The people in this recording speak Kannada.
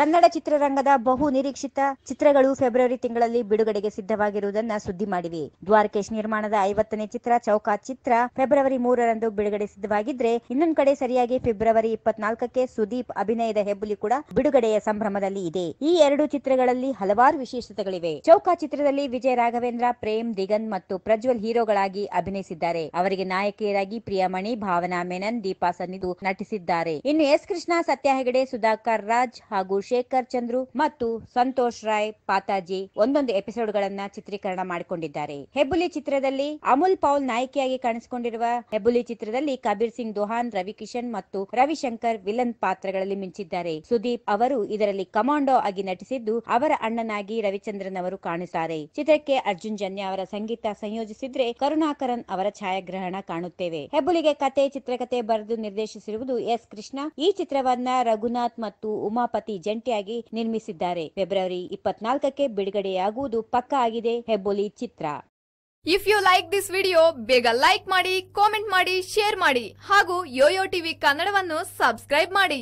ಕನ್ನಡ ಚಿತ್ರರಂಗದ ಬಹು ನಿರೀಕ್ಷಿತ ಚಿತ್ರಗಳು ಫೆಬ್ರವರಿ ತಿಂಗಳಲ್ಲಿ ಬಿಡುಗಡೆಗೆ ಸಿದ್ಧವಾಗಿರುವುದನ್ನ ಸುದ್ದಿ ಮಾಡಿವೆ. ದ್ವಾರಕೇಶ್ ನಿರ್ಮಾಣದ 50ನೇ ಚಿತ್ರ ಚೌಕಾತ್ ಚಿತ್ರ ಫೆಬ್ರವರಿ 3ರಂದು ಬಿಡುಗಡೆ ಸಿದ್ಧವಾಗಿದ್ರೆ, ಇನ್ನೊಂದು ಕಡೆ ಸರಿಯಾಗಿ ಫೆಬ್ರವರಿ 24ಕ್ಕೆ ಸುದೀಪ್ ಅಭಿನಯದ ಹೆಬ್ಬುಲಿ ಕೂಡ ಬಿಡುಗಡೆಯ ಸಂಭ್ರಮದಲ್ಲಿ ಇದೆ. ಈ ಎರಡು ಚಿತ್ರಗಳಲ್ಲಿ ಹಲವಾರು ವಿಶೇಷತೆಗಳಿವೆ. ಚೌಕಾತ್ ಚಿತ್ರದಲ್ಲಿ ವಿಜಯ ರಾಘವೇಂದ್ರ, ಪ್ರೇಮ್, ದಿಗಂತ್ ಮತ್ತು ಪ್ರಜ್ವಲ್ ಹೀರೋಗಳಾಗಿ ಅಭಿನಯಿಸಿದ್ದಾರೆ. ಅವರಿಗೆ ನಾಯಕಿಯರಾಗಿ ಪ್ರಿಯಾಮಣಿ, ಭಾವನಾ ಮೆನನ್, ದೀಪಾ ಸನ್ನಿಧು ನಟಿಸಿದ್ದಾರೆ. ಇನ್ನು ಎಸ್ ಕೃಷ್ಣ, ಸತ್ಯ ಹೆಗಡೆ, ಸುಧಾಕರ್ ರಾಜ್ ಹಾಗೂ ಶೇಖರ್ ಚಂದ್ರು ಮತ್ತು ಸಂತೋಷ್ ರಾಯ್ ಪಾತಾಜಿ ಒಂದೊಂದು ಎಪಿಸೋಡ್ಗಳನ್ನ ಚಿತ್ರೀಕರಣ ಮಾಡಿಕೊಂಡಿದ್ದಾರೆ. ಹೆಬ್ಬುಲಿ ಚಿತ್ರದಲ್ಲಿ ಅಮುಲ್ ಪೌಲ್ ನಾಯಕಿಯಾಗಿ ಕಾಣಿಸಿಕೊಂಡಿರುವ ಹೆಬ್ಬುಲಿ ಚಿತ್ರದಲ್ಲಿ ಕಬೀರ್ ಸಿಂಗ್ ದೋಹಾನ್, ರವಿ ಕಿಶನ್ ಮತ್ತು ರವಿಶಂಕರ್ ವಿಲನ್ ಪಾತ್ರಗಳಲ್ಲಿ ಮಿಂಚಿದ್ದಾರೆ. ಸುದೀಪ್ ಅವರು ಇದರಲ್ಲಿ ಕಮಾಂಡೋ ಆಗಿ ನಟಿಸಿದ್ದು, ಅವರ ಅಣ್ಣನಾಗಿ ರವಿಚಂದ್ರನ್ ಅವರು ಕಾಣಿಸುತ್ತಾರೆ. ಚಿತ್ರಕ್ಕೆ ಅರ್ಜುನ್ ಜನ್ಯ ಅವರ ಸಂಗೀತ ಸಂಯೋಜಿಸಿದ್ರೆ, ಕರುಣಾಕರನ್ ಅವರ ಛಾಯಾಗ್ರಹಣ ಕಾಣುತ್ತೇವೆ. ಹೆಬ್ಬುಲಿಗೆ ಕತೆ, ಚಿತ್ರಕಥೆ ಬರೆದು ನಿರ್ದೇಶಿಸಿರುವುದು ಎಸ್ ಕೃಷ್ಣ. ಈ ಚಿತ್ರವನ್ನ ರಘುನಾಥ್ ಮತ್ತು ಉಮಾಪತಿ ಜಂಟಿಯಾಗಿ ನಿರ್ಮಿಸಿದ್ದಾರೆ. ಫೆಬ್ರವರಿ 24ಕ್ಕೆ ಬಿಡುಗಡೆಯಾಗುವುದು ಪಕ್ಕಾ ಆಗಿದೆ ಹೆಬ್ಬುಲಿ ಚಿತ್ರ. If you like this video, ಬೇಗ ಲೈಕ್ ಮಾಡಿ, ಕಾಮೆಂಟ್ ಮಾಡಿ, ಶೇರ್ ಮಾಡಿ ಹಾಗೂ ಯೋಯೋ ಟಿವಿ ಕನ್ನಡವನ್ನು ಸಬ್ಸ್ಕ್ರೈಬ್ ಮಾಡಿ.